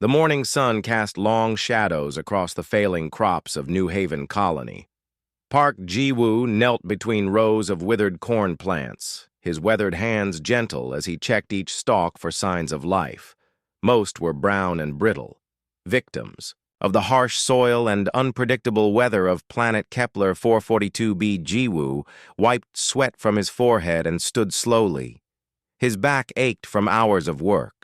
The morning sun cast long shadows across the failing crops of New Haven Colony. Park Ji-woo knelt between rows of withered corn plants, his weathered hands gentle as he checked each stalk for signs of life. Most were brown and brittle, victims of the harsh soil and unpredictable weather of planet Kepler 442b. Ji-woo wiped sweat from his forehead and stood slowly. His back ached from hours of work,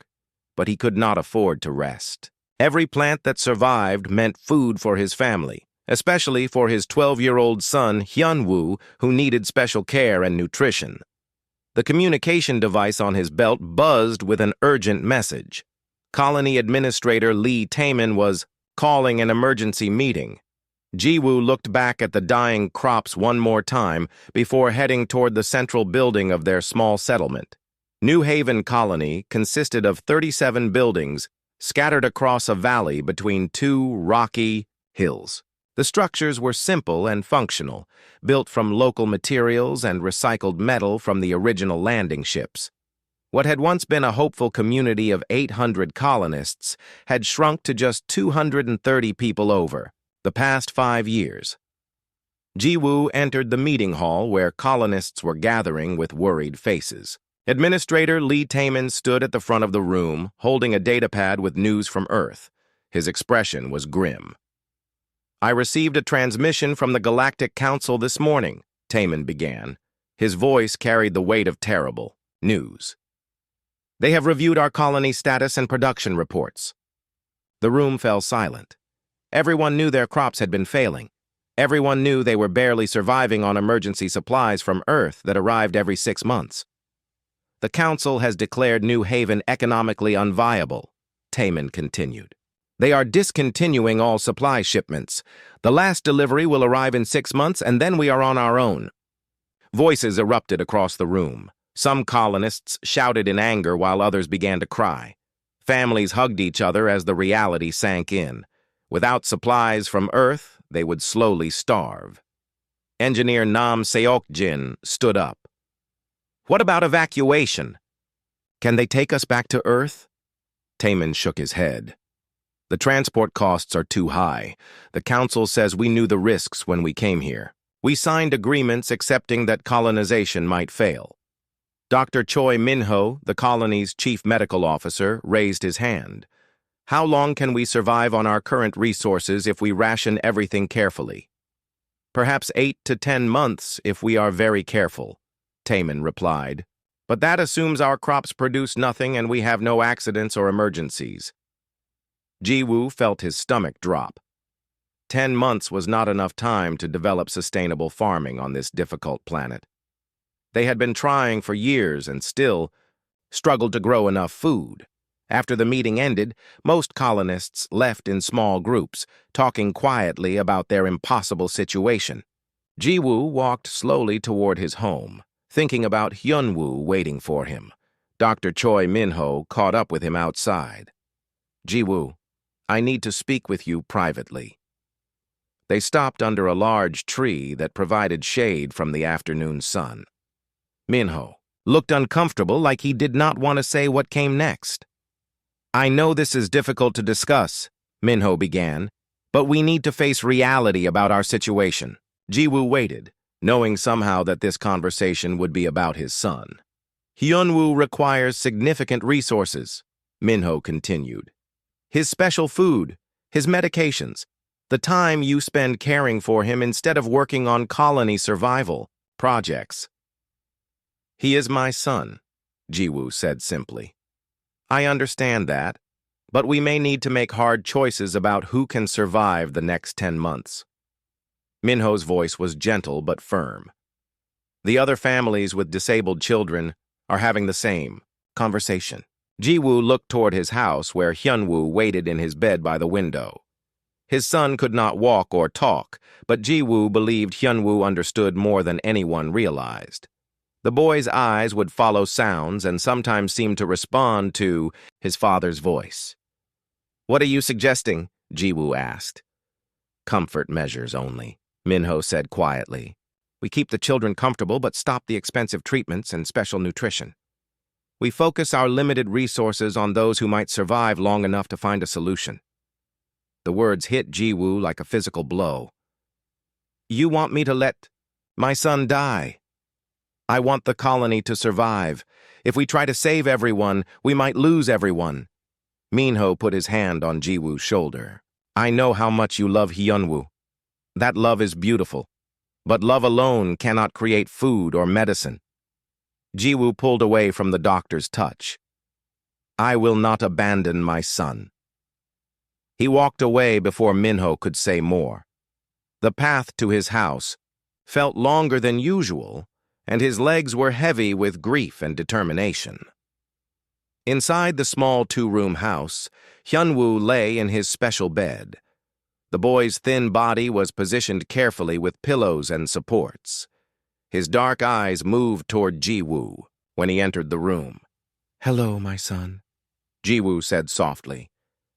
but he could not afford to rest. Every plant that survived meant food for his family, especially for his 12-year-old son, Hyun-woo, who needed special care and nutrition. The communication device on his belt buzzed with an urgent message. Colony Administrator Lee Taemin was calling an emergency meeting. Ji-woo looked back at the dying crops one more time before heading toward the central building of their small settlement. New Haven Colony consisted of 37 buildings scattered across a valley between two rocky hills. The structures were simple and functional, built from local materials and recycled metal from the original landing ships. What had once been a hopeful community of 800 colonists had shrunk to just 230 people over the past 5 years. Ji-woo entered the meeting hall where colonists were gathering with worried faces. Administrator Lee Taemin stood at the front of the room, holding a datapad with news from Earth. His expression was grim. "I received a transmission from the Galactic Council this morning," Taemin began. His voice carried the weight of terrible news. "They have reviewed our colony status and production reports." The room fell silent. Everyone knew their crops had been failing. Everyone knew they were barely surviving on emergency supplies from Earth that arrived every 6 months. "The Council has declared New Haven economically unviable," Taemin continued. "They are discontinuing all supply shipments. The last delivery will arrive in 6 months, and then we are on our own." Voices erupted across the room. Some colonists shouted in anger while others began to cry. Families hugged each other as the reality sank in. Without supplies from Earth, they would slowly starve. Engineer Nam Seok-jin stood up. "What about evacuation? Can they take us back to Earth?" Taemin shook his head. "The transport costs are too high. The Council says we knew the risks when we came here. We signed agreements accepting that colonization might fail." Dr. Choi Min-ho, the colony's chief medical officer, raised his hand. "How long can we survive on our current resources if we ration everything carefully?" "Perhaps 8 to 10 months if we are very careful," Taemin replied. "But that assumes our crops produce nothing and we have no accidents or emergencies." Ji-woo felt his stomach drop. 10 months was not enough time to develop sustainable farming on this difficult planet. They had been trying for years and still struggled to grow enough food. After the meeting ended, most colonists left in small groups, talking quietly about their impossible situation. Ji-woo walked slowly toward his home, thinking about Hyun-woo waiting for him. Dr. Choi Min-ho caught up with him outside. "Ji-woo, I need to speak with you privately." They stopped under a large tree that provided shade from the afternoon sun. Min-ho looked uncomfortable, like he did not want to say what came next. "I know this is difficult to discuss," Min-ho began, "but we need to face reality about our situation." Ji-woo waited, knowing somehow that this conversation would be about his son. "Hyun-woo requires significant resources," Min-ho continued. "His special food, his medications, the time you spend caring for him instead of working on colony survival projects." "He is my son," Ji-woo said simply. "I understand that, but we may need to make hard choices about who can survive the next 10 months. Min-ho's voice was gentle but firm. "The other families with disabled children are having the same conversation." Ji-woo looked toward his house where Hyun-woo waited in his bed by the window. His son could not walk or talk, but Ji-woo believed Hyun-woo understood more than anyone realized. The boy's eyes would follow sounds and sometimes seem to respond to his father's voice. "What are you suggesting?" Ji-woo asked. "Comfort measures only," Min-ho said quietly. "We keep the children comfortable but stop the expensive treatments and special nutrition." We focus our limited resources on those who might survive long enough to find a solution. The words hit Jiwoo like a physical blow. You want me to let my son die? I want the colony to survive. If we try to save everyone, we might lose everyone. Minho put his hand on Jiwoo's shoulder. I know how much you love Hyunwoo. That love is beautiful. But love alone cannot create food or medicine. Jiwoo pulled away from the doctor's touch. I will not abandon my son. He walked away before Minho could say more. The path to his house felt longer than usual, and his legs were heavy with grief and determination. Inside the small two-room house, Hyunwoo lay in his special bed. The boy's thin body was positioned carefully with pillows and supports. His dark eyes moved toward Jiwoo when he entered the room. Hello, my son, Jiwoo said softly,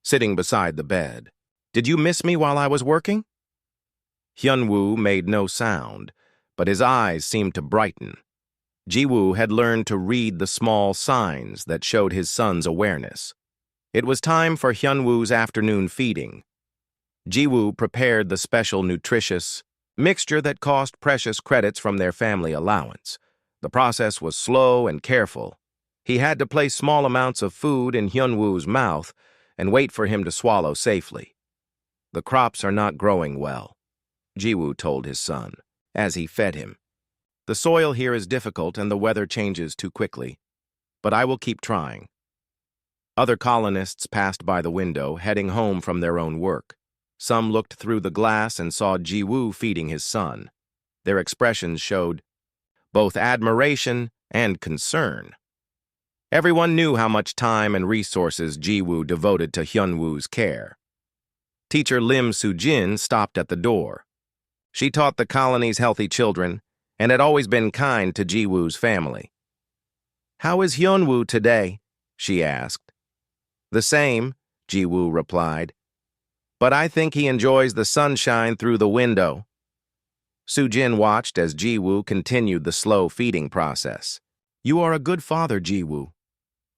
sitting beside the bed. Did you miss me while I was working? Hyunwoo made no sound, but his eyes seemed to brighten. Jiwoo had learned to read the small signs that showed his son's awareness. It was time for Hyunwoo's afternoon feeding. Jiwoo prepared the special nutritious mixture that cost precious credits from their family allowance. The process was slow and careful. He had to place small amounts of food in Hyunwoo's mouth and wait for him to swallow safely. The crops are not growing well, Jiwoo told his son as he fed him. The soil here is difficult and the weather changes too quickly, but I will keep trying. Other colonists passed by the window, heading home from their own work. Some looked through the glass and saw Jiwoo feeding his son. Their expressions showed both admiration and concern. Everyone knew how much time and resources Jiwoo devoted to Hyunwoo's care. Teacher Lim Soo-jin stopped at the door. She taught the colony's healthy children and had always been kind to Jiwoo's family. How is Hyunwoo today? She asked. The same, Jiwoo replied. But I think he enjoys the sunshine through the window. Soo-jin watched as Jiwoo continued the slow feeding process. You are a good father, Jiwoo.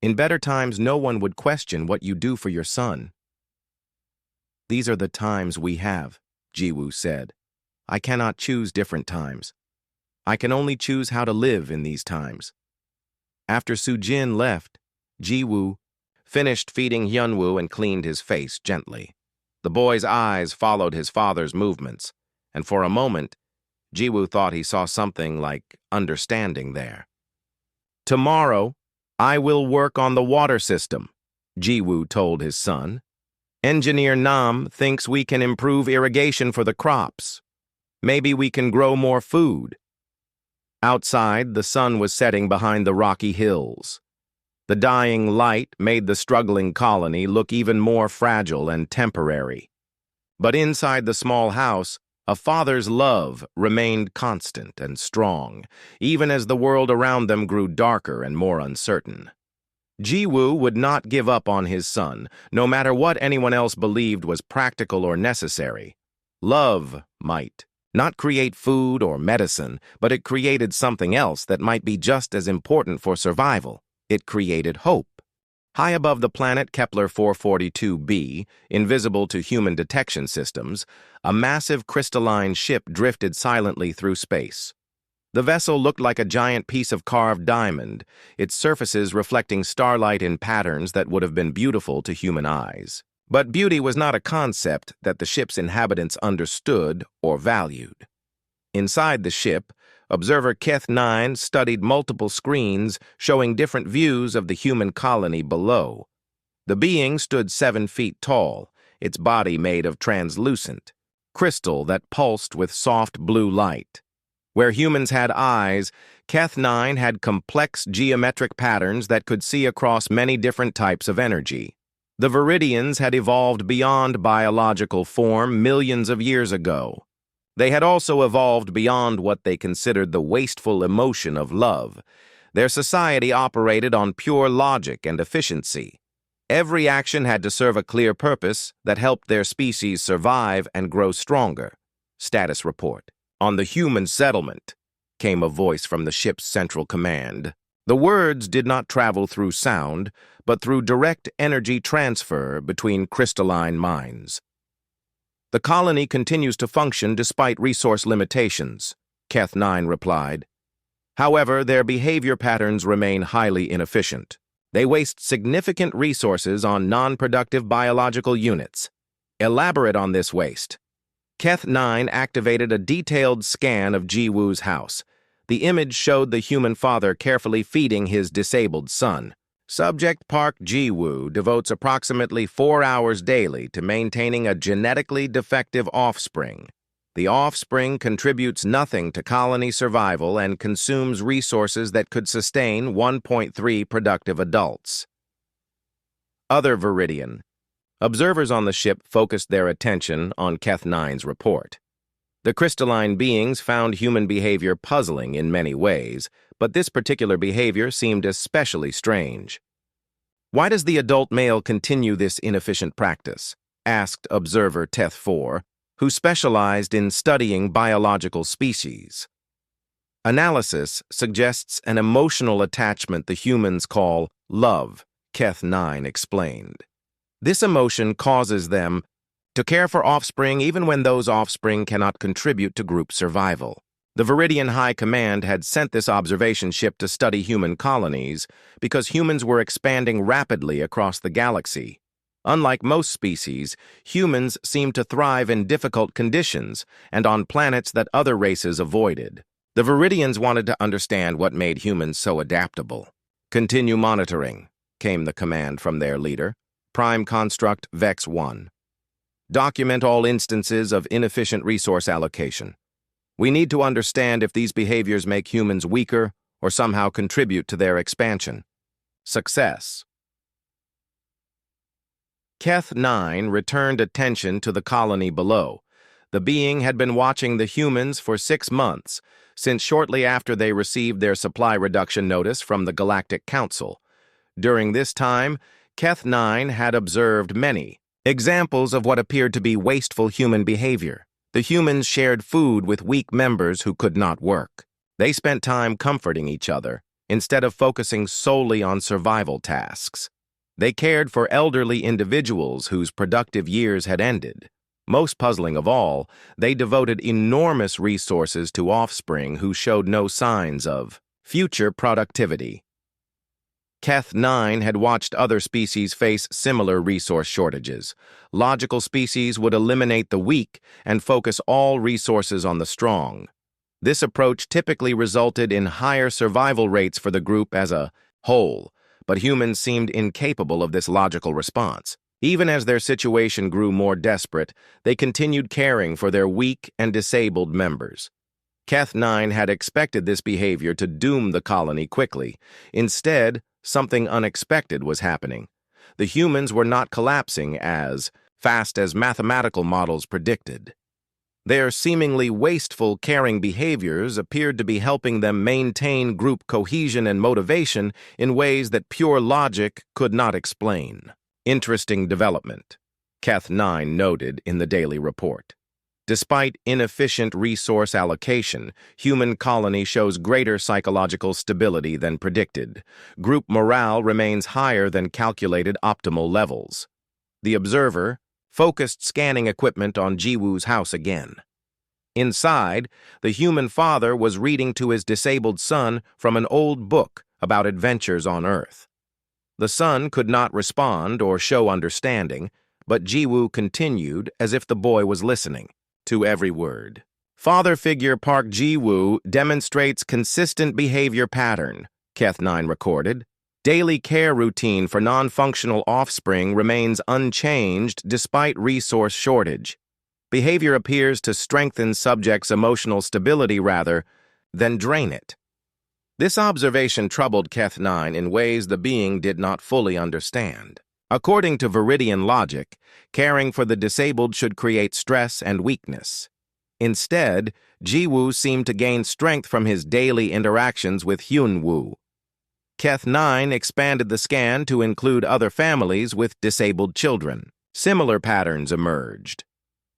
In better times, no one would question what you do for your son. These are the times we have, Jiwoo said. I cannot choose different times. I can only choose how to live in these times. After Soo-jin left, Jiwoo finished feeding Hyunwoo and cleaned his face gently. The boy's eyes followed his father's movements, and for a moment, Jiwoo thought he saw something like understanding there. Tomorrow, I will work on the water system, Jiwoo told his son. Engineer Nam thinks we can improve irrigation for the crops. Maybe we can grow more food. Outside, the sun was setting behind the rocky hills. The dying light made the struggling colony look even more fragile and temporary. But inside the small house, a father's love remained constant and strong, even as the world around them grew darker and more uncertain. Jiwoo would not give up on his son, no matter what anyone else believed was practical or necessary. Love might not create food or medicine, but it created something else that might be just as important for survival. It created hope. High above the planet Kepler 442b, invisible to human detection systems, a massive crystalline ship drifted silently through space. The vessel looked like a giant piece of carved diamond, its surfaces reflecting starlight in patterns that would have been beautiful to human eyes. But beauty was not a concept that the ship's inhabitants understood or valued. Inside the ship, observer Keth 9 studied multiple screens showing different views of the human colony below. The being stood 7 feet tall, its body made of translucent crystal that pulsed with soft blue light. Where humans had eyes, Keth 9 had complex geometric patterns that could see across many different types of energy. The Viridians had evolved beyond biological form millions of years ago. They had also evolved beyond what they considered the wasteful emotion of love. Their society operated on pure logic and efficiency. Every action had to serve a clear purpose that helped their species survive and grow stronger. Status report. On the human settlement, came a voice from the ship's central command. The words did not travel through sound, but through direct energy transfer between crystalline minds. The colony continues to function despite resource limitations, Keth 9 replied. However, their behavior patterns remain highly inefficient. They waste significant resources on non-productive biological units. Elaborate on this waste. Keth 9 activated a detailed scan of Ji-Woo's house. The image showed the human father carefully feeding his disabled son. Subject Park Ji-Woo devotes approximately 4 hours daily to maintaining a genetically defective offspring. The offspring contributes nothing to colony survival and consumes resources that could sustain 1.3 productive adults. Other Viridian. Observers on the ship focused their attention on Keth 9's report. The crystalline beings found human behavior puzzling in many ways, but this particular behavior seemed especially strange. Why does the adult male continue this inefficient practice? Asked observer Teth 4, who specialized in studying biological species. Analysis suggests an emotional attachment the humans call love, Keth 9 explained. This emotion causes them to care for offspring even when those offspring cannot contribute to group survival. The Viridian High Command had sent this observation ship to study human colonies because humans were expanding rapidly across the galaxy. Unlike most species, humans seem to thrive in difficult conditions and on planets that other races avoided. The Viridians wanted to understand what made humans so adaptable. Continue monitoring, came the command from their leader, Prime Construct Vex 1. Document all instances of inefficient resource allocation. We need to understand if these behaviors make humans weaker or somehow contribute to their expansion. Success. Keth 9 returned attention to the colony below. The being had been watching the humans for 6 months, since shortly after they received their supply reduction notice from the Galactic Council. During this time, Keth 9 had observed many examples of what appeared to be wasteful human behavior. The humans shared food with weak members who could not work. They spent time comforting each other, instead of focusing solely on survival tasks. They cared for elderly individuals whose productive years had ended. Most puzzling of all, they devoted enormous resources to offspring who showed no signs of future productivity. Keth 9 had watched other species face similar resource shortages. Logical species would eliminate the weak and focus all resources on the strong. This approach typically resulted in higher survival rates for the group as a whole, but humans seemed incapable of this logical response. Even as their situation grew more desperate, they continued caring for their weak and disabled members. Keth 9 had expected this behavior to doom the colony quickly. Instead, something unexpected was happening. The humans were not collapsing as fast as mathematical models predicted. Their seemingly wasteful, caring behaviors appeared to be helping them maintain group cohesion and motivation in ways that pure logic could not explain. Interesting development, Keth 9 noted in the daily report. Despite inefficient resource allocation, human colony shows greater psychological stability than predicted. Group morale remains higher than calculated optimal levels. The observer focused scanning equipment on Ji-Woo's house again. Inside, the human father was reading to his disabled son from an old book about adventures on Earth. The son could not respond or show understanding, but Ji-Woo continued as if the boy was listening to every word. Father figure Park Ji-Woo demonstrates consistent behavior pattern, Keth 9 recorded. Daily care routine for non-functional offspring remains unchanged despite resource shortage. Behavior appears to strengthen subjects' emotional stability rather than drain it. This observation troubled Keth 9 in ways the being did not fully understand. According to Viridian logic, caring for the disabled should create stress and weakness. Instead, Ji-Woo seemed to gain strength from his daily interactions with Hyun-Woo. Keth 9 expanded the scan to include other families with disabled children. Similar patterns emerged.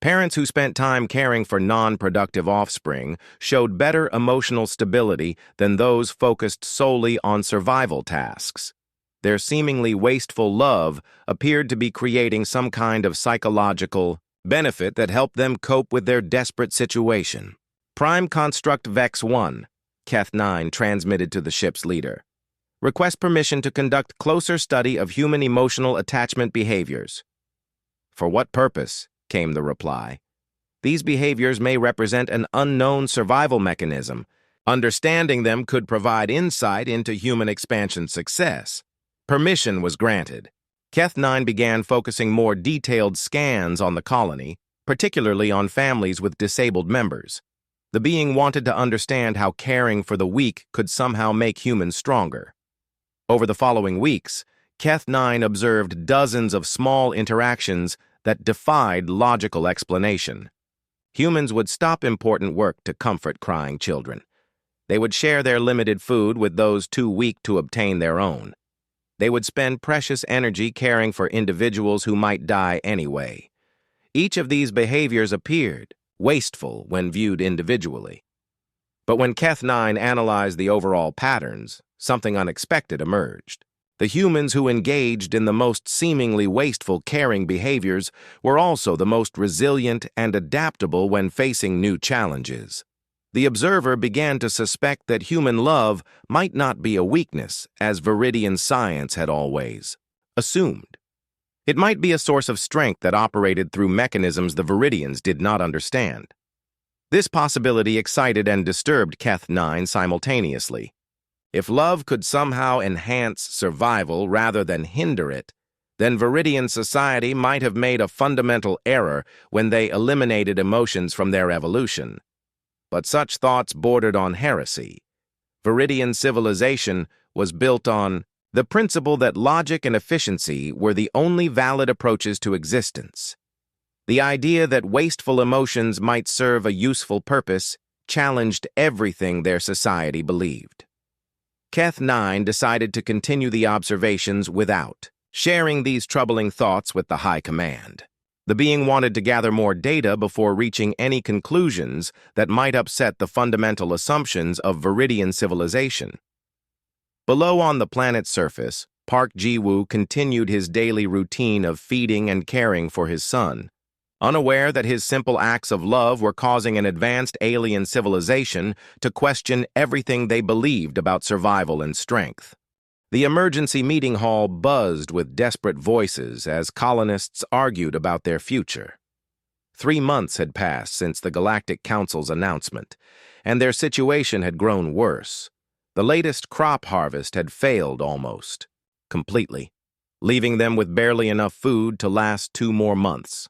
Parents who spent time caring for non-productive offspring showed better emotional stability than those focused solely on survival tasks. Their seemingly wasteful love appeared to be creating some kind of psychological benefit that helped them cope with their desperate situation. Prime Construct Vex 1, Keth 9 transmitted to the ship's leader. Request permission to conduct closer study of human emotional attachment behaviors. For what purpose? Came the reply. These behaviors may represent an unknown survival mechanism. Understanding them could provide insight into human expansion success. Permission was granted. Keth 9 began focusing more detailed scans on the colony, particularly on families with disabled members. The being wanted to understand how caring for the weak could somehow make humans stronger. Over the following weeks, Keth 9 observed dozens of small interactions that defied logical explanation. Humans would stop important work to comfort crying children. They would share their limited food with those too weak to obtain their own. They would spend precious energy caring for individuals who might die anyway. Each of these behaviors appeared wasteful when viewed individually. But when Keth 9 analyzed the overall patterns, something unexpected emerged. The humans who engaged in the most seemingly wasteful caring behaviors were also the most resilient and adaptable when facing new challenges. The observer began to suspect that human love might not be a weakness, as Viridian science had always assumed. It might be a source of strength that operated through mechanisms the Viridians did not understand. This possibility excited and disturbed Keth 9 simultaneously. If love could somehow enhance survival rather than hinder it, then Viridian society might have made a fundamental error when they eliminated emotions from their evolution. But such thoughts bordered on heresy. Viridian civilization was built on the principle that logic and efficiency were the only valid approaches to existence. The idea that wasteful emotions might serve a useful purpose challenged everything their society believed. Keth 9 decided to continue the observations without sharing these troubling thoughts with the High Command. The being wanted to gather more data before reaching any conclusions that might upset the fundamental assumptions of Viridian civilization. Below on the planet's surface, Park Ji-woo continued his daily routine of feeding and caring for his son, unaware that his simple acts of love were causing an advanced alien civilization to question everything they believed about survival and strength. The emergency meeting hall buzzed with desperate voices as colonists argued about their future. 3 months had passed since the Galactic Council's announcement, and their situation had grown worse. The latest crop harvest had failed almost completely, leaving them with barely enough food to last 2 more months.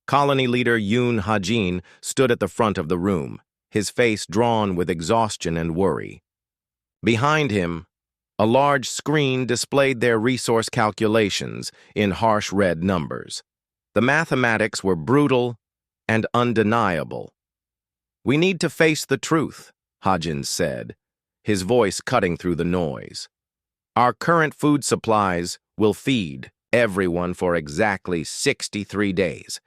Colony leader Yoon Ha-jin stood at the front of the room, his face drawn with exhaustion and worry. Behind him, a large screen displayed their resource calculations in harsh red numbers. The mathematics were brutal and undeniable. "We need to face the truth," Ha-jin said, his voice cutting through the noise. "Our current food supplies will feed everyone for exactly 63 days.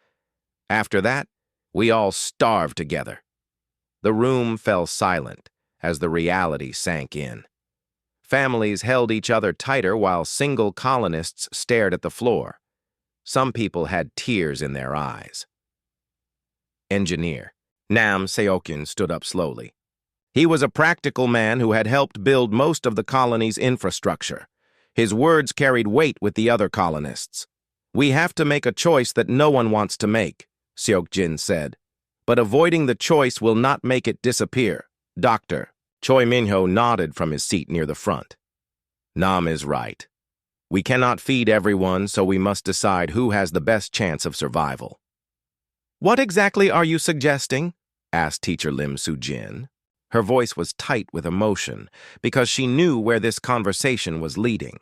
After that, we all starve together." The room fell silent as the reality sank in. Families held each other tighter while single colonists stared at the floor. Some people had tears in their eyes. Engineer Nam Seokyun stood up slowly. He was a practical man who had helped build most of the colony's infrastructure. His words carried weight with the other colonists. "We have to make a choice that no one wants to make," Seok-jin said. "But avoiding the choice will not make it disappear." Dr. Choi Min-ho nodded from his seat near the front. "Nam is right. We cannot feed everyone, so we must decide who has the best chance of survival." "What exactly are you suggesting?" asked Teacher Lim Soo-jin. Her voice was tight with emotion because she knew where this conversation was leading.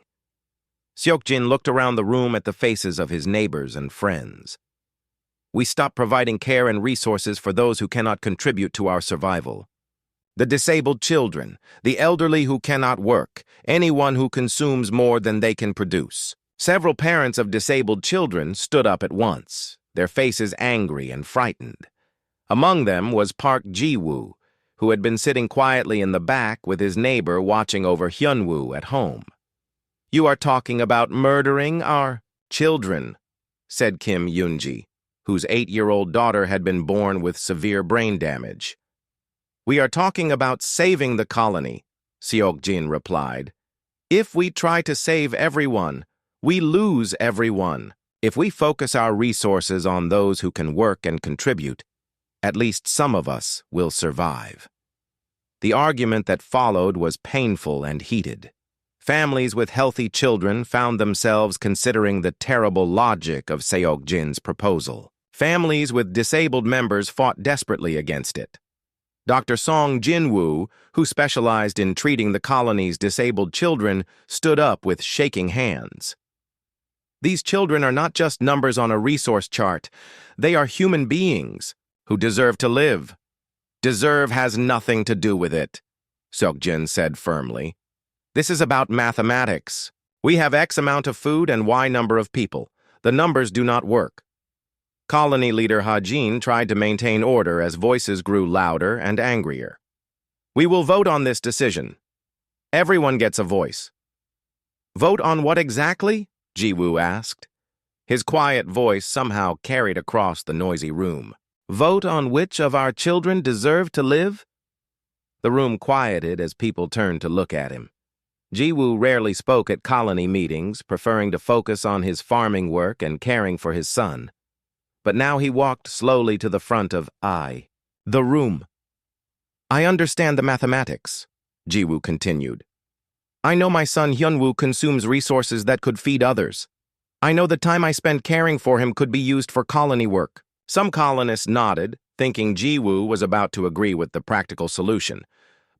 Seok-jin looked around the room at the faces of his neighbors and friends. "We stop providing care and resources for those who cannot contribute to our survival. The disabled children, the elderly who cannot work, anyone who consumes more than they can produce." Several parents of disabled children stood up at once. their faces angry and frightened. Among them was Park Ji-woo, who had been sitting quietly in the back with his neighbor watching over Hyun-woo at home. "You are talking about murdering our children," said Kim Yoon-ji, whose 8-year-old daughter had been born with severe brain damage. "We are talking about saving the colony," Seok-jin replied. "If we try to save everyone, we lose everyone. If we focus our resources on those who can work and contribute, at least some of us will survive." The argument that followed was painful and heated. Families with healthy children found themselves considering the terrible logic of Seok-jin's proposal. Families with disabled members fought desperately against it. Dr. Song Jin-woo, who specialized in treating the colony's disabled children, stood up with shaking hands. "These children are not just numbers on a resource chart. They are human beings who deserve to live." "Deserve has nothing to do with it," Seok-jin said firmly. "This is about mathematics. We have X amount of food and Y number of people. The numbers do not work." Colony leader Ha-jin tried to maintain order as voices grew louder and angrier. "We will vote on this decision. Everyone gets a voice." "Vote on what exactly?" Ji-woo asked. His quiet voice somehow carried across the noisy room. "Vote on which of our children deserve to live?" The room quieted as people turned to look at him. Ji-woo rarely spoke at colony meetings, preferring to focus on his farming work and caring for his son. But now he walked slowly to the front of the room. "I understand the mathematics," Ji-woo continued. "I know my son Hyun-woo consumes resources that could feed others. I know the time I spend caring for him could be used for colony work." Some colonists nodded, thinking Ji-woo was about to agree with the practical solution.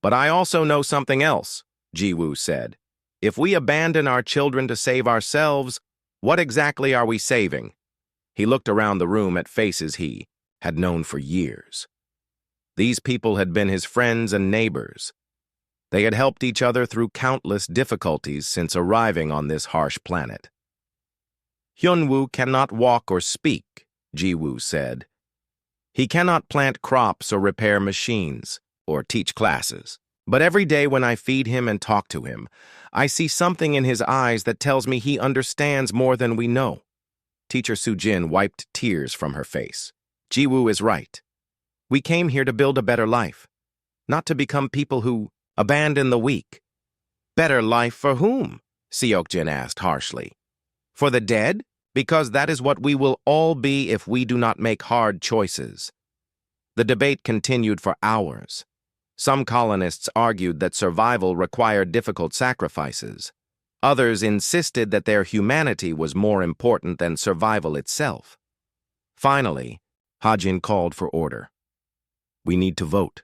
"But I also know something else," Ji-woo said. "If we abandon our children to save ourselves, what exactly are we saving?" He looked around the room at faces he had known for years. These people had been his friends and neighbors. They had helped each other through countless difficulties since arriving on this harsh planet. "Hyun-woo cannot walk or speak," Ji-woo said. "He cannot plant crops or repair machines or teach classes. But every day when I feed him and talk to him, I see something in his eyes that tells me he understands more than we know." Teacher Soo-jin wiped tears from her face. "Ji-woo is right. We came here to build a better life, not to become people who abandon the weak." "Better life for whom?" Seok-jin asked harshly. "For the dead? Because that is what we will all be if we do not make hard choices." The debate continued for hours. Some colonists argued that survival required difficult sacrifices. Others insisted that their humanity was more important than survival itself. Finally, Ha-jin called for order. "We need to vote.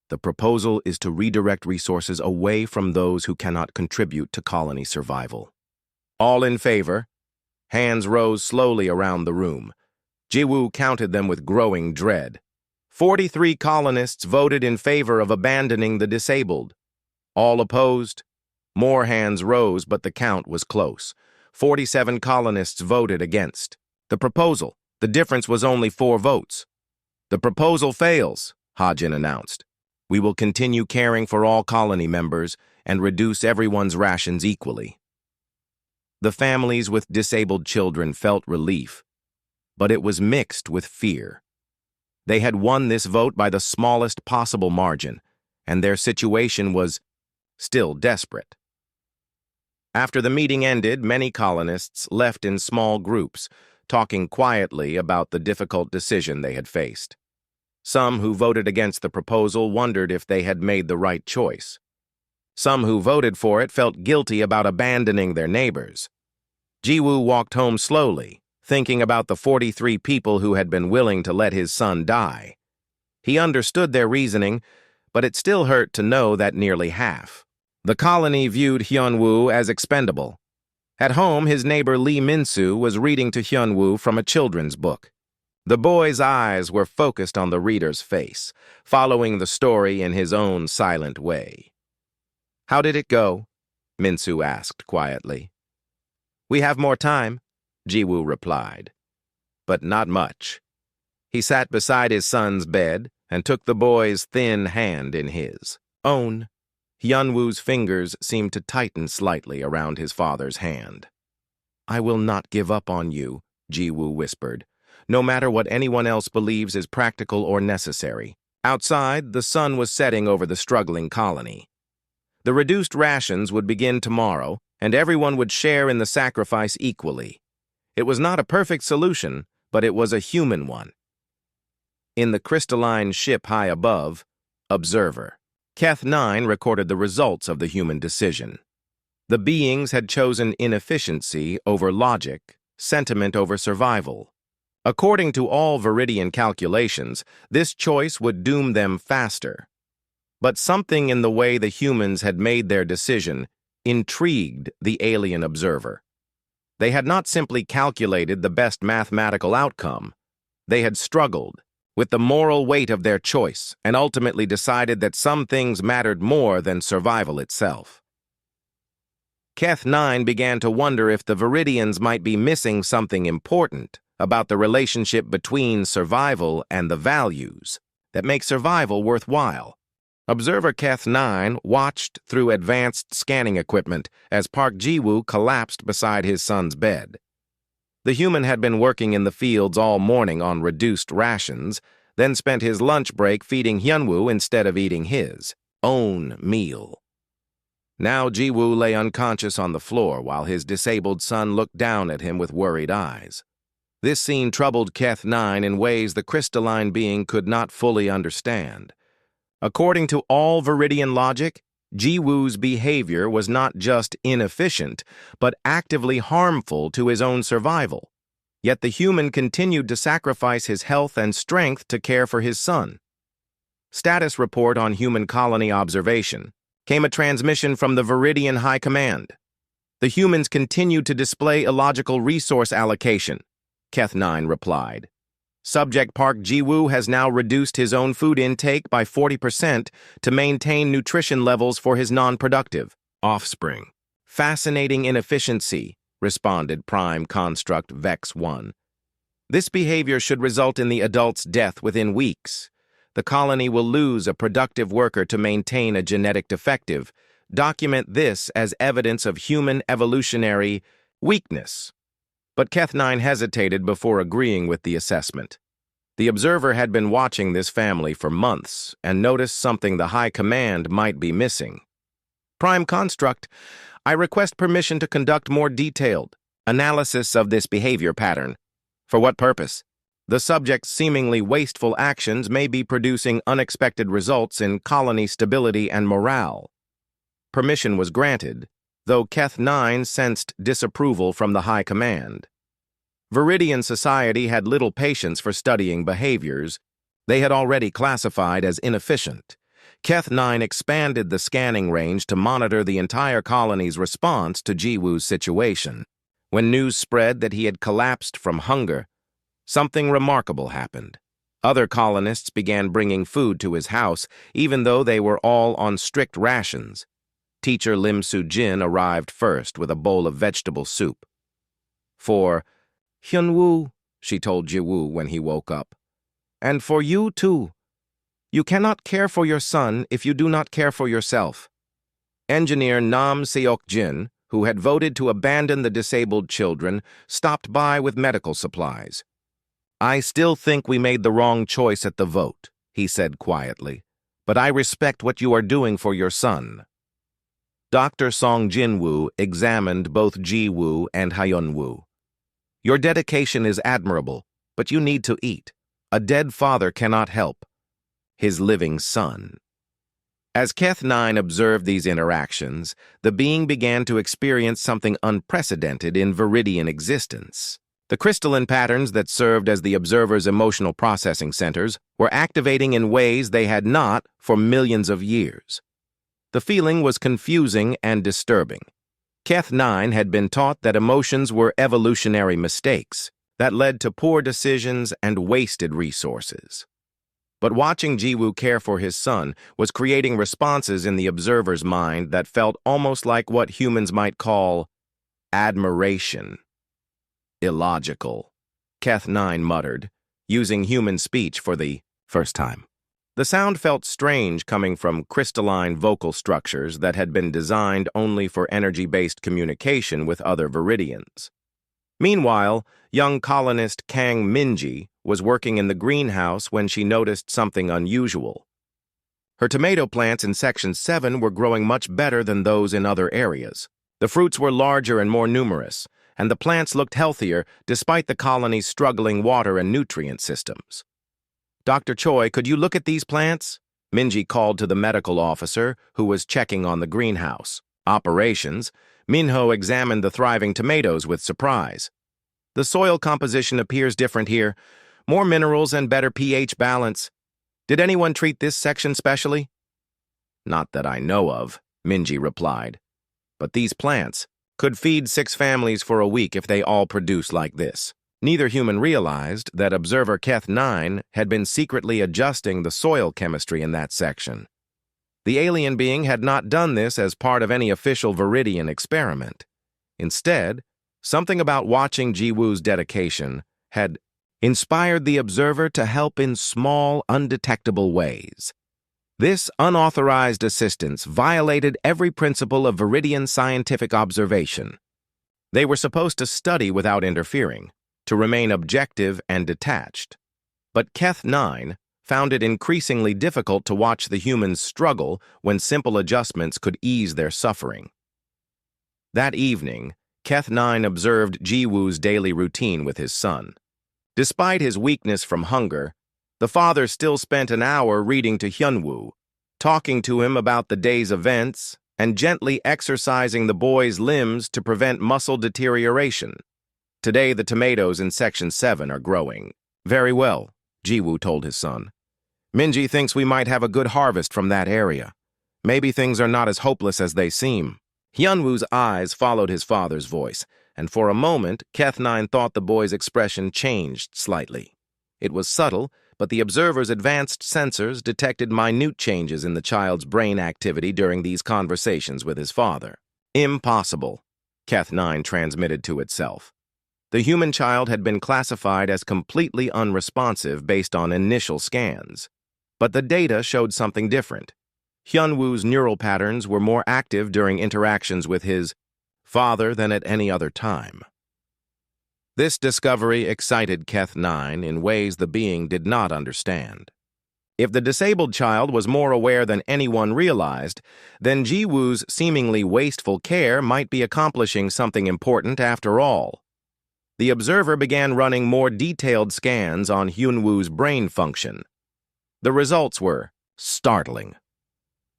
The proposal is to redirect resources away from those who cannot contribute to colony survival." "All in favor?" Hands rose slowly around the room. Ji-woo counted them with growing dread. 43 colonists voted in favor of abandoning the disabled. All opposed? More hands rose, but the count was close. 47 colonists voted against. The difference was only 4 votes. "The proposal fails," Ha-jin announced. "We will continue caring for all colony members and reduce everyone's rations equally." The families with disabled children felt relief, but it was mixed with fear. They had won this vote by the smallest possible margin, and their situation was still desperate. After the meeting ended, many colonists left in small groups, talking quietly about the difficult decision they had faced. Some who voted against the proposal wondered if they had made the right choice. Some who voted for it felt guilty about abandoning their neighbors. Ji-woo walked home slowly, thinking about the 43 people who had been willing to let his son die. He understood their reasoning, but it still hurt to know that nearly half. The colony viewed Hyun-woo as expendable. At home, his neighbor Lee Min-soo was reading to Hyun-woo from a children's book. The boy's eyes were focused on the reader's face, following the story in his own silent way. "How did it go?" Min-soo asked quietly. "We have more time," Ji-woo replied. but not much. He sat beside his son's bed and took the boy's thin hand in his own. Hyunwoo's fingers seemed to tighten slightly around his father's hand. "I will not give up on you," Jiwoo whispered, "no matter what anyone else believes is practical or necessary." Outside, the sun was setting over the struggling colony. The reduced rations would begin tomorrow, and everyone would share in the sacrifice equally. It was not a perfect solution, but it was a human one. In the crystalline ship high above, Observer Keth 9 recorded the results of the human decision. The beings had chosen inefficiency over logic, sentiment over survival. According to all Viridian calculations, this choice would doom them faster. But something in the way the humans had made their decision intrigued the alien observer. They had not simply calculated the best mathematical outcome. They had struggled with the moral weight of their choice and ultimately decided that some things mattered more than survival itself. Keth 9 began to wonder if the Viridians might be missing something important about the relationship between survival and the values that make survival worthwhile. Observer Keth 9 watched through advanced scanning equipment as Park Jiwoo collapsed beside his son's bed. The human had been working in the fields all morning on reduced rations, then spent his lunch break feeding Hyunwoo instead of eating his own meal. Now Jiwoo lay unconscious on the floor while his disabled son looked down at him with worried eyes. This scene troubled Keth 9 in ways the crystalline being could not fully understand. According to all Viridian logic, Jiwoo's behavior was not just inefficient, but actively harmful to his own survival. Yet the human continued to sacrifice his health and strength to care for his son. Status report on human colony observation. Came a transmission from the Viridian High Command. The humans continued to display illogical resource allocation, Keth 9 replied. Subject Park Jiwoo has now reduced his own food intake by 40% to maintain nutrition levels for his non-productive offspring. Fascinating inefficiency, responded Prime Construct Vex 1. This behavior should result in the adult's death within weeks. The colony will lose a productive worker to maintain a genetic defective. Document this as evidence of human evolutionary weakness. But Keth 9 hesitated before agreeing with the assessment. The observer had been watching this family for months and noticed something the High Command might be missing. Prime Construct, I request permission to conduct more detailed analysis of this behavior pattern. For what purpose? The subject's seemingly wasteful actions may be producing unexpected results in colony stability and morale. Permission was granted, though Keth 9 sensed disapproval from the High Command. Viridian society had little patience for studying behaviors they had already classified as inefficient. Keth 9 expanded the scanning range to monitor the entire colony's response to Jiwoo's situation. When news spread that he had collapsed from hunger, something remarkable happened. Other colonists began bringing food to his house, even though they were all on strict rations. Teacher Lim Soo-jin arrived first with a bowl of vegetable soup. "For Hyunwoo," she told Jiwoo when he woke up, "and for you too. You cannot care for your son if you do not care for yourself." Engineer Nam Seok-jin, who had voted to abandon the disabled children, stopped by with medical supplies. "I still think we made the wrong choice at the vote," he said quietly, "but I respect what you are doing for your son." Dr. Song Jin-woo examined both Ji-woo and Hyun-woo. "Your dedication is admirable, but you need to eat. A dead father cannot help his living son." As Keth 9 observed these interactions, the being began to experience something unprecedented in Viridian existence. The crystalline patterns that served as the observer's emotional processing centers were activating in ways they had not for millions of years. The feeling was confusing and disturbing. Keth 9 had been taught that emotions were evolutionary mistakes that led to poor decisions and wasted resources. But watching Jiwoo care for his son was creating responses in the observer's mind that felt almost like what humans might call admiration. Illogical. Keth-9 muttered, using human speech for the first time. The sound felt strange coming from crystalline vocal structures that had been designed only for energy-based communication with other Viridians. Meanwhile, young colonist Kang Minji was working in the greenhouse when she noticed something unusual. Her tomato plants in Section 7 were growing much better than those in other areas. The fruits were larger and more numerous, and the plants looked healthier despite the colony's struggling water and nutrient systems. "Dr. Choi, could you look at these plants?" Minji called to the medical officer who was checking on the greenhouse operations. Minho examined the thriving tomatoes with surprise. "The soil composition appears different here. More minerals and better pH balance. Did anyone treat this section specially?" "Not that I know of," Minji replied. "But these plants could feed 6 families for a week if they all produce like this." Neither human realized that observer Keth-9 had been secretly adjusting the soil chemistry in that section. The alien being had not done this as part of any official Viridian experiment. Instead, something about watching Jiwoo's dedication had inspired the observer to help in small, undetectable ways. This unauthorized assistance violated every principle of Viridian scientific observation. They were supposed to study without interfering, to remain objective and detached. But Keth-9 found it increasingly difficult to watch the humans struggle when simple adjustments could ease their suffering. That evening, Keth-9 observed Jiwoo's daily routine with his son. Despite his weakness from hunger, the father still spent an hour reading to Hyunwoo, talking to him about the day's events, and gently exercising the boy's limbs to prevent muscle deterioration. "Today, the tomatoes in Section 7 are growing." "Very well," Jiwoo told his son. "Minji thinks we might have a good harvest from that area. Maybe things are not as hopeless as they seem." Hyunwoo's eyes followed his father's voice, and for a moment, Keth-9 thought the boy's expression changed slightly. It was subtle, but the observer's advanced sensors detected minute changes in the child's brain activity during these conversations with his father. "Impossible," Keth-9 transmitted to itself. The human child had been classified as completely unresponsive based on initial scans. But the data showed something different. Hyunwoo's neural patterns were more active during interactions with his father than at any other time. This discovery excited Keth-9 in ways the being did not understand. If the disabled child was more aware than anyone realized, then Jiwoo's seemingly wasteful care might be accomplishing something important after all. The observer began running more detailed scans on Hyunwoo's brain function. The results were startling.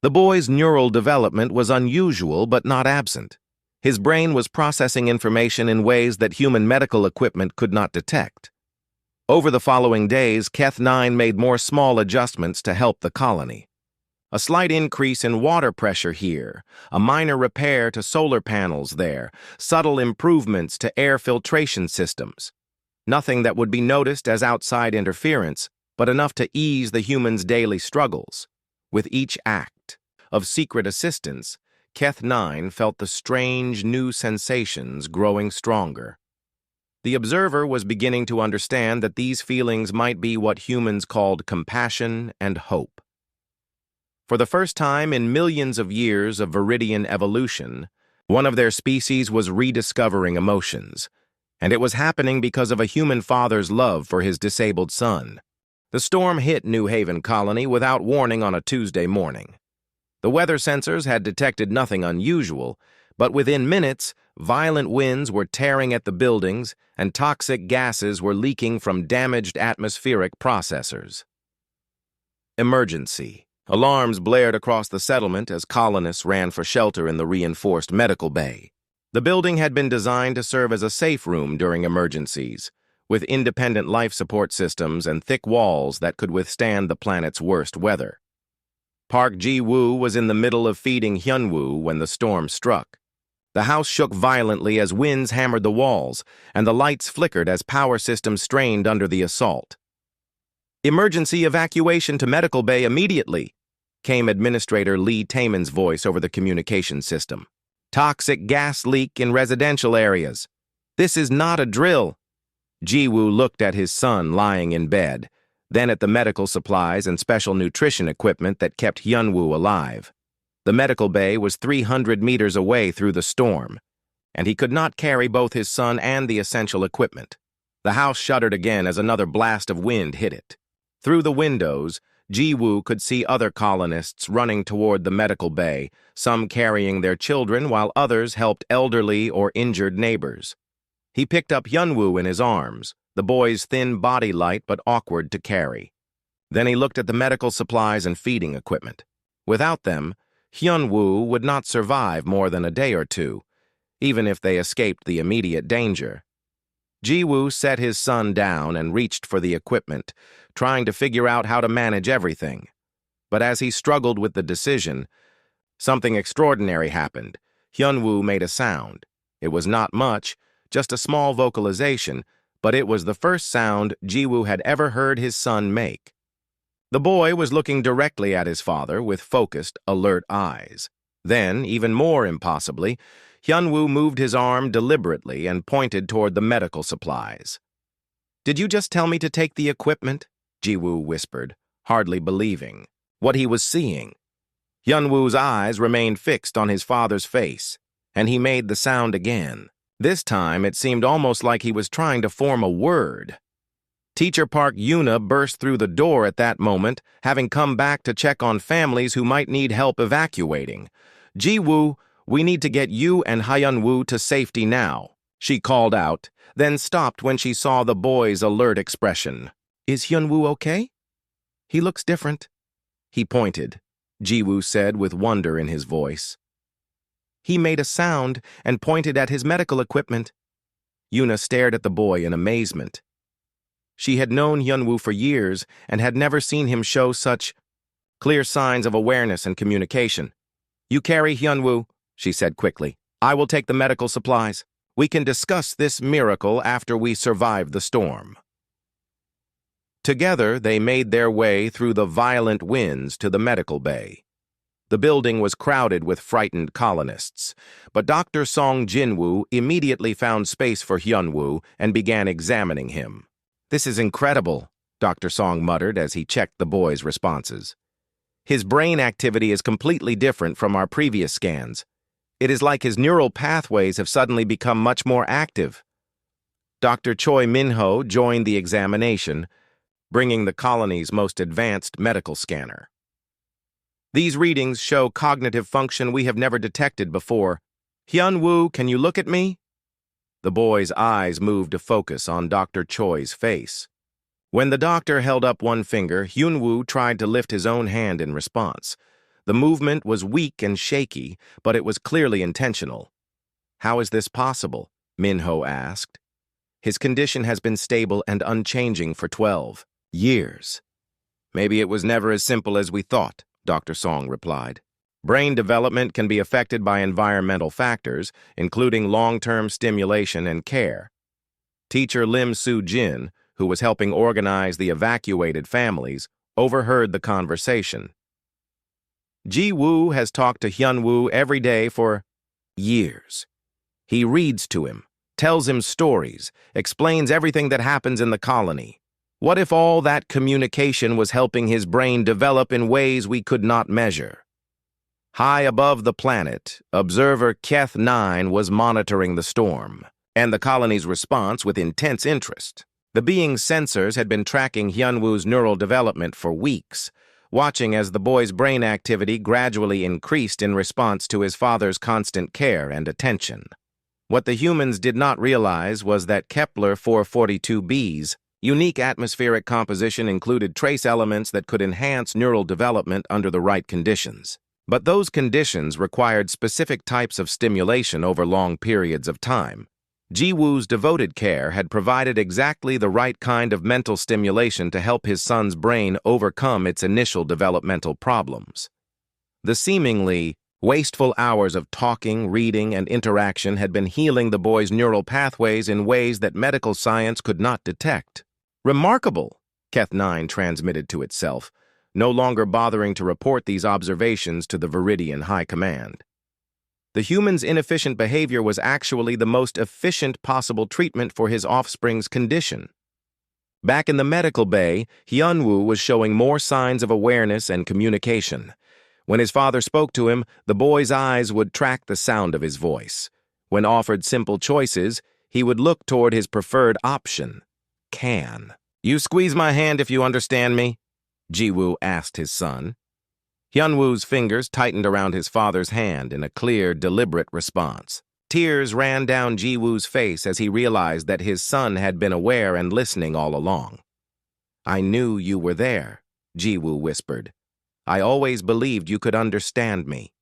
The boy's neural development was unusual but not absent. His brain was processing information in ways that human medical equipment could not detect. Over the following days, Keth-9 made more small adjustments to help the colony. A slight increase in water pressure here, a minor repair to solar panels there, subtle improvements to air filtration systems. Nothing that would be noticed as outside interference, but enough to ease the human's daily struggles. With each act of secret assistance, Keth-9 felt the strange new sensations growing stronger. The observer was beginning to understand that these feelings might be what humans called compassion and hope. For the first time in millions of years of Viridian evolution, one of their species was rediscovering emotions, and it was happening because of a human father's love for his disabled son. The storm hit New Haven Colony without warning on a Tuesday morning. The weather sensors had detected nothing unusual, but within minutes, violent winds were tearing at the buildings and toxic gases were leaking from damaged atmospheric processors. Emergency. Alarms blared across the settlement as colonists ran for shelter in the reinforced medical bay. The building had been designed to serve as a safe room during emergencies, with independent life support systems and thick walls that could withstand the planet's worst weather. Park Ji-woo was in the middle of feeding Hyunwoo when the storm struck. The house shook violently as winds hammered the walls, and the lights flickered as power systems strained under the assault. "Emergency evacuation to medical bay immediately," came Administrator Lee Taemin's voice over the communication system. "Toxic gas leak in residential areas. This is not a drill." Jiwoo looked at his son lying in bed, then at the medical supplies and special nutrition equipment that kept Hyunwoo alive. The medical bay was 300 meters away through the storm, and he could not carry both his son and the essential equipment. The house shuddered again as another blast of wind hit it. Through the windows, Jiwoo could see other colonists running toward the medical bay, some carrying their children while others helped elderly or injured neighbors. He picked up Hyunwoo in his arms, the boy's thin body light but awkward to carry. Then he looked at the medical supplies and feeding equipment. Without them, Hyunwoo would not survive more than a day or two, even if they escaped the immediate danger. Jiwoo set his son down and reached for the equipment, trying to figure out how to manage everything. But as he struggled with the decision, something extraordinary happened. Hyunwoo made a sound. It was not much, just a small vocalization, but it was the first sound Jiwoo had ever heard his son make. The boy was looking directly at his father with focused, alert eyes. Then, even more impossibly, Hyunwoo moved his arm deliberately and pointed toward the medical supplies. "Did you just tell me to take the equipment?" Jiwoo whispered, hardly believing what he was seeing. Hyunwoo's eyes remained fixed on his father's face, and he made the sound again. This time, it seemed almost like he was trying to form a word. Teacher Park Yuna burst through the door at that moment, having come back to check on families who might need help evacuating. "Jiwoo, we need to get you and Hyunwoo to safety now," she called out, then stopped when she saw the boy's alert expression. "Is Hyunwoo okay? He looks different." "He pointed," Jiwoo said with wonder in his voice. "He made a sound and pointed at his medical equipment." Yuna stared at the boy in amazement. She had known Hyunwoo for years and had never seen him show such clear signs of awareness and communication. "You carry Hyunwoo," she said quickly. "I will take the medical supplies. We can discuss this miracle after we survive the storm." Together, they made their way through the violent winds to the medical bay. The building was crowded with frightened colonists, but Dr. Song Jinwoo immediately found space for Hyunwoo and began examining him. "This is incredible," Dr. Song muttered as he checked the boy's responses. "His brain activity is completely different from our previous scans. It is like his neural pathways have suddenly become much more active." Dr. Choi Minho joined the examination, bringing the colony's most advanced medical scanner. "These readings show cognitive function we have never detected before. Hyunwoo, can you look at me?" The boy's eyes moved to focus on Dr. Choi's face. When the doctor held up one finger, Hyunwoo tried to lift his own hand in response. The movement was weak and shaky, but it was clearly intentional. "How is this possible?" Minho asked. "His condition has been stable and unchanging for 12 years. Maybe it was never as simple as we thought," Dr. Song replied. "Brain development can be affected by environmental factors, including long-term stimulation and care." Teacher Lim Soo-jin, who was helping organize the evacuated families, overheard the conversation. "Jiwoo has talked to Hyunwoo every day for years. He reads to him, tells him stories, explains everything that happens in the colony. What if all that communication was helping his brain develop in ways we could not measure?" High above the planet, observer Keth 9 was monitoring the storm, and the colony's response with intense interest. The being's sensors had been tracking Hyunwoo's neural development for weeks, watching as the boy's brain activity gradually increased in response to his father's constant care and attention. What the humans did not realize was that Kepler 442b's unique atmospheric composition included trace elements that could enhance neural development under the right conditions. But those conditions required specific types of stimulation over long periods of time. Jiwoo's devoted care had provided exactly the right kind of mental stimulation to help his son's brain overcome its initial developmental problems. The seemingly wasteful hours of talking, reading, and interaction had been healing the boy's neural pathways in ways that medical science could not detect. "Remarkable," Keth 9 transmitted to itself, no longer bothering to report these observations to the Viridian High Command. The human's inefficient behavior was actually the most efficient possible treatment for his offspring's condition. Back in the medical bay, Hyunwoo was showing more signs of awareness and communication. When his father spoke to him, the boy's eyes would track the sound of his voice. When offered simple choices, he would look toward his preferred option, can. "You squeeze my hand if you understand me?" Jiwoo asked his son. Hyunwoo's fingers tightened around his father's hand in a clear, deliberate response. Tears ran down Jiwoo's face as he realized that his son had been aware and listening all along. "I knew you were there," Jiwoo whispered. "I always believed you could understand me."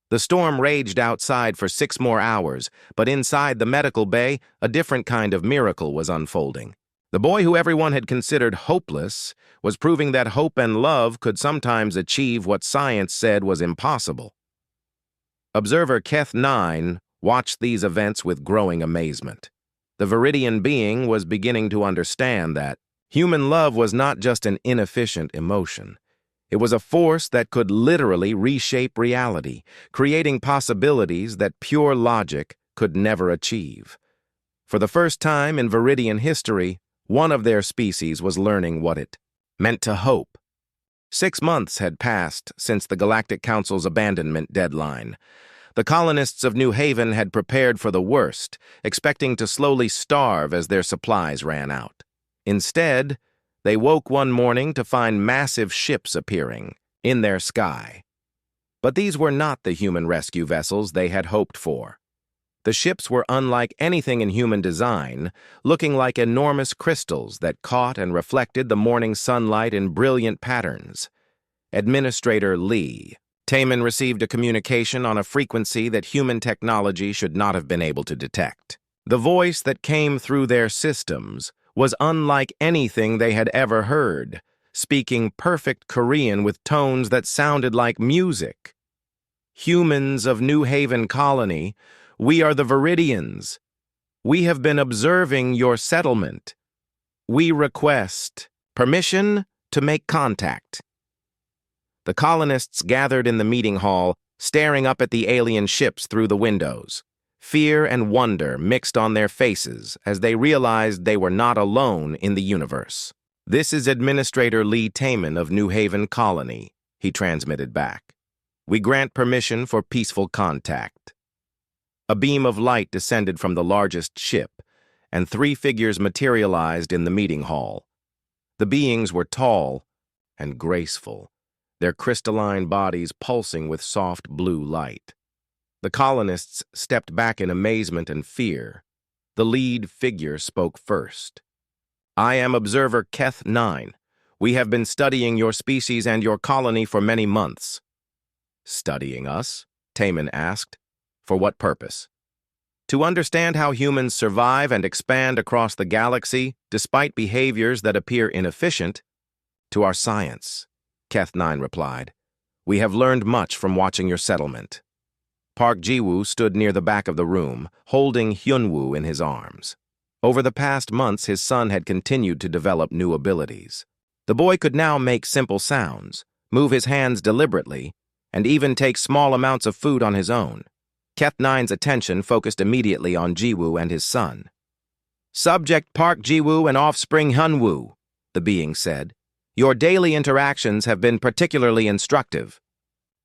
The storm raged outside for 6 more hours, but inside the medical bay, a different kind of miracle was unfolding. The boy who everyone had considered hopeless was proving that hope and love could sometimes achieve what science said was impossible. Observer Keth 9 watched these events with growing amazement. The Viridian being was beginning to understand that human love was not just an inefficient emotion. It was a force that could literally reshape reality, creating possibilities that pure logic could never achieve. For the first time in Viridian history, one of their species was learning what it meant to hope. 6 months had passed since the Galactic Council's abandonment deadline. The colonists of New Haven had prepared for the worst, expecting to slowly starve as their supplies ran out. Instead, they woke one morning to find massive ships appearing in their sky. But these were not the human rescue vessels they had hoped for. The ships were unlike anything in human design, looking like enormous crystals that caught and reflected the morning sunlight in brilliant patterns. Administrator Lee. Taemin received a communication on a frequency that human technology should not have been able to detect. The voice that came through their systems was unlike anything they had ever heard, speaking perfect Korean with tones that sounded like music. "Humans of New Haven Colony, we are the Viridians. We have been observing your settlement. We request permission to make contact." The colonists gathered in the meeting hall, staring up at the alien ships through the windows. Fear and wonder mixed on their faces as they realized they were not alone in the universe. "This is Administrator Lee Taemin of New Haven Colony," he transmitted back. "We grant permission for peaceful contact." A beam of light descended from the largest ship, and 3 figures materialized in the meeting hall. The beings were tall and graceful, their crystalline bodies pulsing with soft blue light. The colonists stepped back in amazement and fear. The lead figure spoke first. "I am Observer Keth 9. We have been studying your species and your colony for many months." "Studying us?" Taemin asked. "For what purpose?" "To understand how humans survive and expand across the galaxy despite behaviors that appear inefficient." "To our science," Keth 9 replied. "We have learned much from watching your settlement." Park Jiwoo stood near the back of the room, holding Hyunwoo in his arms. Over the past months, his son had continued to develop new abilities. The boy could now make simple sounds, move his hands deliberately, and even take small amounts of food on his own. Keth 9's attention focused immediately on Jiwoo and his son. "Subject Park Jiwoo and offspring Hyunwoo," the being said. "Your daily interactions have been particularly instructive."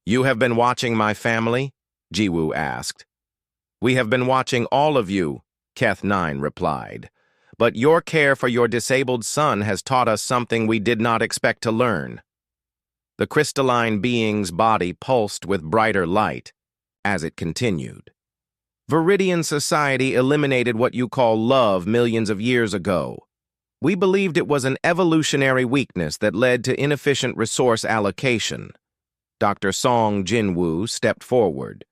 "You have been watching my family?" Jiwoo asked. "We have been watching all of you," Keth 9 replied. "But your care for your disabled son has taught us something we did not expect to learn." The crystalline being's body pulsed with brighter light as it continued. "Viridian society eliminated what you call love millions of years ago. We believed it was an evolutionary weakness that led to inefficient resource allocation." Dr. Song Jinwoo stepped forward.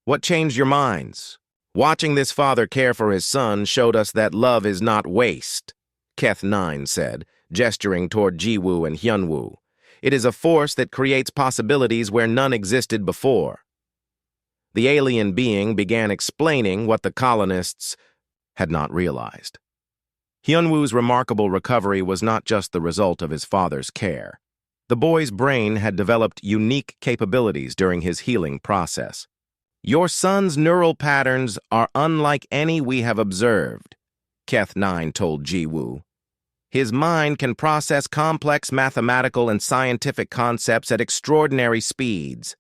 "What changed your minds? Watching this father care for his son showed us that love is not waste," Keth 9 said, gesturing toward Jiwoo and Hyunwoo. "It is a force that creates possibilities where none existed before." The alien being began explaining what the colonists had not realized. Hyunwoo's remarkable recovery was not just the result of his father's care. The boy's brain had developed unique capabilities during his healing process. Your son's neural patterns are unlike any we have observed, Keth-9 told Jiwoo. His mind can process complex mathematical and scientific concepts at extraordinary speeds.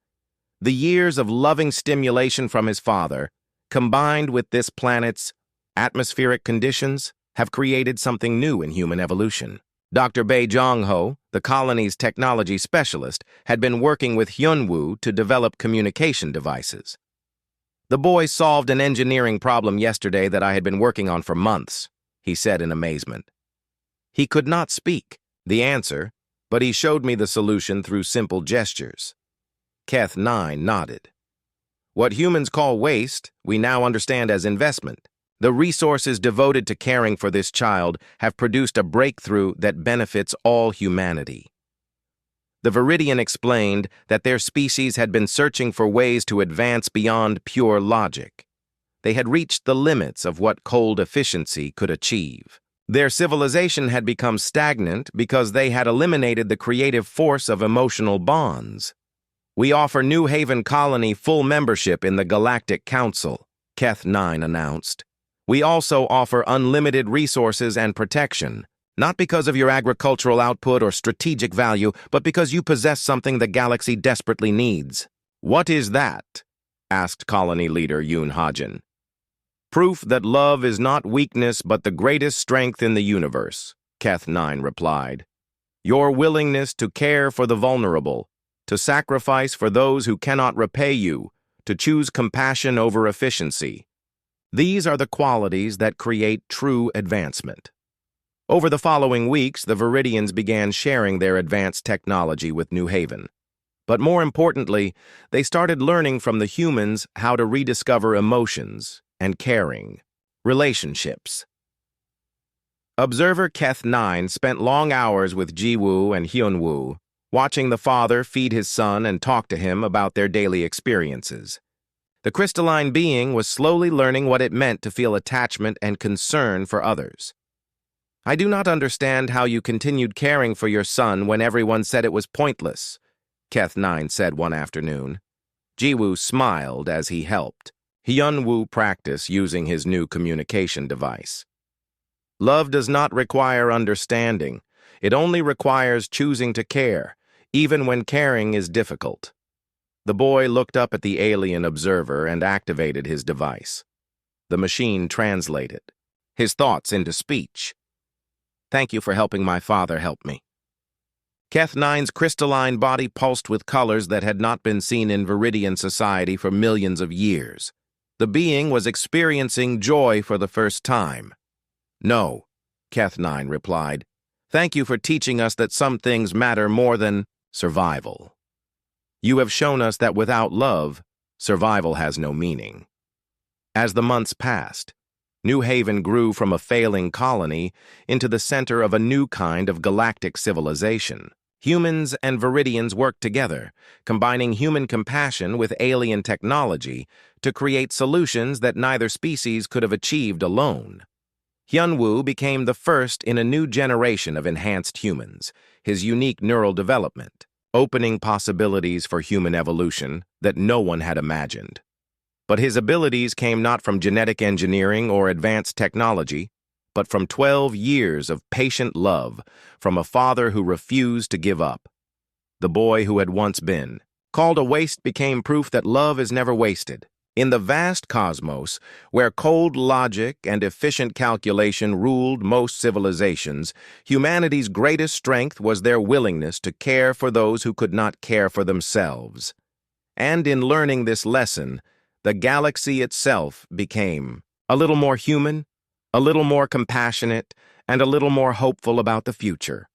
The years of loving stimulation from his father, combined with this planet's atmospheric conditions, have created something new in human evolution. Dr. Bae Jong-ho, the colony's technology specialist, had been working with Hyunwoo to develop communication devices. The boy solved an engineering problem yesterday that I had been working on for months, he said in amazement. He could not speak the answer, but he showed me the solution through simple gestures. Keth-9 nodded. What humans call waste, we now understand as investment. The resources devoted to caring for this child have produced a breakthrough that benefits all humanity. The Viridian explained that their species had been searching for ways to advance beyond pure logic. They had reached the limits of what cold efficiency could achieve. Their civilization had become stagnant because they had eliminated the creative force of emotional bonds. We offer New Haven Colony full membership in the Galactic Council, Keth-9 announced. We also offer unlimited resources and protection, not because of your agricultural output or strategic value, but because you possess something the galaxy desperately needs. What is that? Asked colony leader Yoon Hajin. Proof that love is not weakness but the greatest strength in the universe, Keth-9 replied. Your willingness to care for the vulnerable, to sacrifice for those who cannot repay you, to choose compassion over efficiency. These are the qualities that create true advancement. Over the following weeks, the Viridians began sharing their advanced technology with New Haven. But more importantly, they started learning from the humans how to rediscover emotions and caring, relationships. Observer Keth-9 spent long hours with Jiwoo and Hyunwoo, watching the father feed his son and talk to him about their daily experiences. The crystalline being was slowly learning what it meant to feel attachment and concern for others. I do not understand how you continued caring for your son when everyone said it was pointless, Keth-9 said one afternoon. Jiwoo smiled as he helped Hyunwoo practice using his new communication device. Love does not require understanding. It only requires choosing to care, even when caring is difficult. The boy looked up at the alien observer and activated his device. The machine translated his thoughts into speech. Thank you for helping my father help me. Keth-9's crystalline body pulsed with colors that had not been seen in Viridian society for millions of years. The being was experiencing joy for the first time. No, Keth-9 replied. Thank you for teaching us that some things matter more than survival. You have shown us that without love, survival has no meaning. As the months passed, New Haven grew from a failing colony into the center of a new kind of galactic civilization. Humans and Viridians worked together, combining human compassion with alien technology to create solutions that neither species could have achieved alone. Hyunwoo became the first in a new generation of enhanced humans, his unique neural development, opening possibilities for human evolution that no one had imagined. But his abilities came not from genetic engineering or advanced technology, but from 12 years of patient love from a father who refused to give up. The boy who had once been called a waste became proof that love is never wasted. In the vast cosmos, where cold logic and efficient calculation ruled most civilizations, humanity's greatest strength was their willingness to care for those who could not care for themselves. And in learning this lesson, the galaxy itself became a little more human, a little more compassionate, and a little more hopeful about the future.